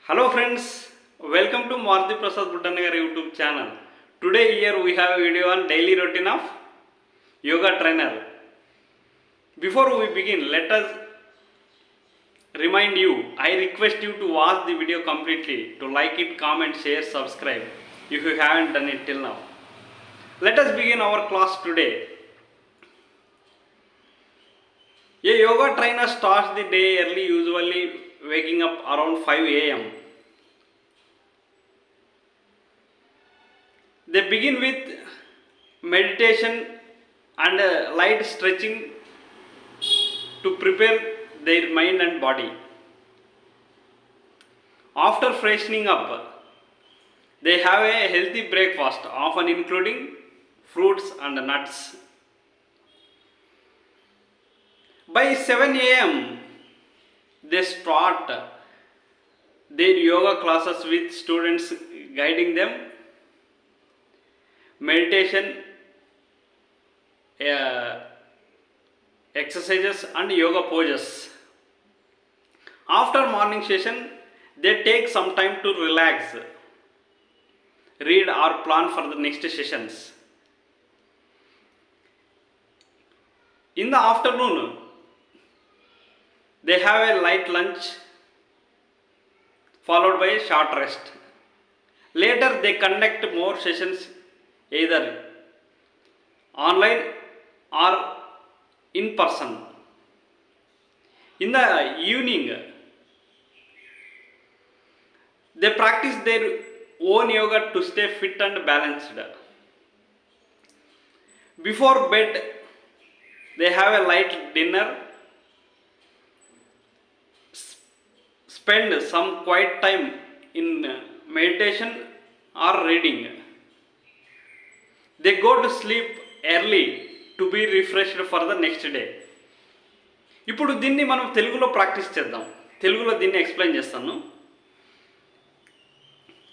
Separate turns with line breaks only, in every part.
Hello friends, welcome to Maruti Prasad Buddhanagar YouTube channel. Today here we have a video on daily routine of yoga trainer. Before we begin, let us remind you, I request you to watch the video completely, to like it, comment, share, subscribe if you haven't done it till now. Let us begin our class today. A yoga trainer starts the day early, usually waking up around 5 a.m. They begin with meditation and light stretching to prepare their mind and body. After freshening up, they have a healthy breakfast, often including fruits and nuts. By 7 a.m., they start their yoga classes with students guiding them, meditation, exercises and yoga poses. After morning session, they take some time to relax, read or plan for the next sessions. In the afternoon, they have a light lunch followed by a short rest. Later, they conduct more sessions either online or in person. In the evening, they practice their own yoga to stay fit and balanced. Before bed, they have a light dinner, spend some quiet time in meditation or reading. They go to sleep early to be refreshed for the next day. ఇప్పుడు దీన్ని మనం తెలుగులో practice చేద్దాం. తెలుగులో దీన్ని explain చేస్తాను.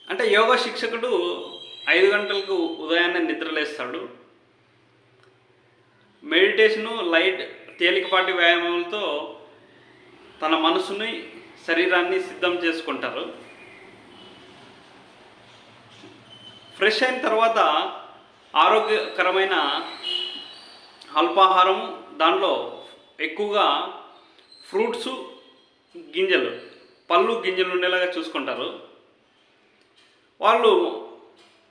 అంటే యోగా శిక్షకుడు 5 గంటలకు ఉదయాన్నే నిద్రలేస్తాడు. మెడిటేషను లైట్ తేలికపాటి వ్యాయామాలతో తన మనసుని శరీరాన్ని సిద్ధం చేసుకుంటారు. ఫ్రెష్ అయిన తర్వాత ఆరోగ్యకరమైన అల్పాహారం, దానిలో ఎక్కువగా ఫ్రూట్స్, గింజలు, పళ్ళు గింజలు ఉండేలాగా చూసుకుంటారు. వాళ్ళు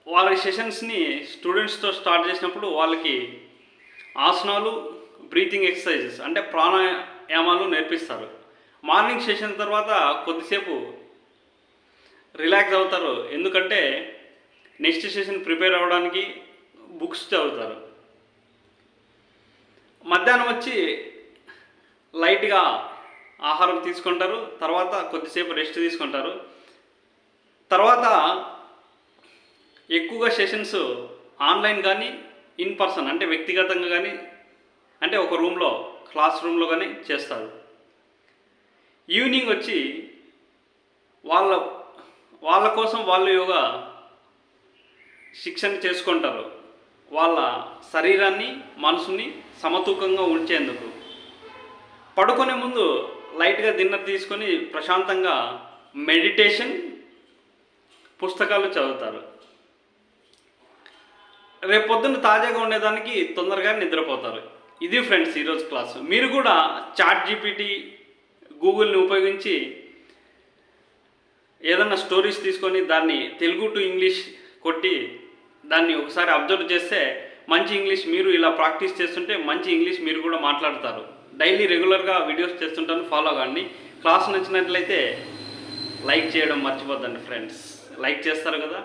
వాళ్ళ సెషన్స్ని స్టూడెంట్స్తో స్టార్ట్ చేసినప్పుడు వాళ్ళకి ఆసనాలు, బ్రీతింగ్ ఎక్సర్సైజెస్ అంటే ప్రాణాయామాలు నేర్పిస్తారు. మార్నింగ్ సెషన్ తర్వాత కొద్దిసేపు రిలాక్స్ అవుతారు, ఎందుకంటే నెక్స్ట్ సెషన్ ప్రిపేర్ అవ్వడానికి బుక్స్ చదువుతారు. మధ్యాహ్నం వచ్చి లైట్గా ఆహారం తీసుకుంటారు, తర్వాత కొద్దిసేపు రెస్ట్ తీసుకుంటారు. తర్వాత ఎక్కువగా సెషన్స్ ఆన్లైన్ కానీ ఇన్ పర్సన్ అంటే వ్యక్తిగతంగా కానీ అంటే ఒక రూమ్లో క్లాస్ రూమ్లో కానీ చేస్తారు. ఈవినింగ్ వచ్చి వాళ్ళ కోసం వాళ్ళు యోగా శిక్షణ చేసుకుంటారు, వాళ్ళ శరీరాన్ని మనసుని సమతూకంగా ఉంచేందుకు. పడుకునే ముందు లైట్గా డిన్నర్ తీసుకొని ప్రశాంతంగా మెడిటేషన్, పుస్తకాలు చదువుతారు. రేపు పొద్దున్న తాజాగా ఉండేదానికి తొందరగా నిద్రపోతారు. ఇది ఫ్రెండ్స్ ఈరోజు క్లాసు. మీరు కూడా చాట్ జీపీటీ, గూగుల్ని ఉపయోగించి ఏదన్నా స్టోరీస్ తీసుకొని దాన్ని తెలుగు టు ఇంగ్లీష్ కొట్టి దాన్ని ఒకసారి అబ్జర్వ్ చేస్తే మంచి ఇంగ్లీష్, మీరు ఇలా ప్రాక్టీస్ చేస్తుంటే మంచి ఇంగ్లీష్ మీరు కూడా మాట్లాడతారు. డైలీ రెగ్యులర్గా వీడియోస్ చేస్తుంటాను, ఫాలో కాండి. క్లాస్ నచ్చినట్లయితే లైక్ చేయడం మర్చిపోద్దండి ఫ్రెండ్స్. లైక్ చేస్తారు కదా.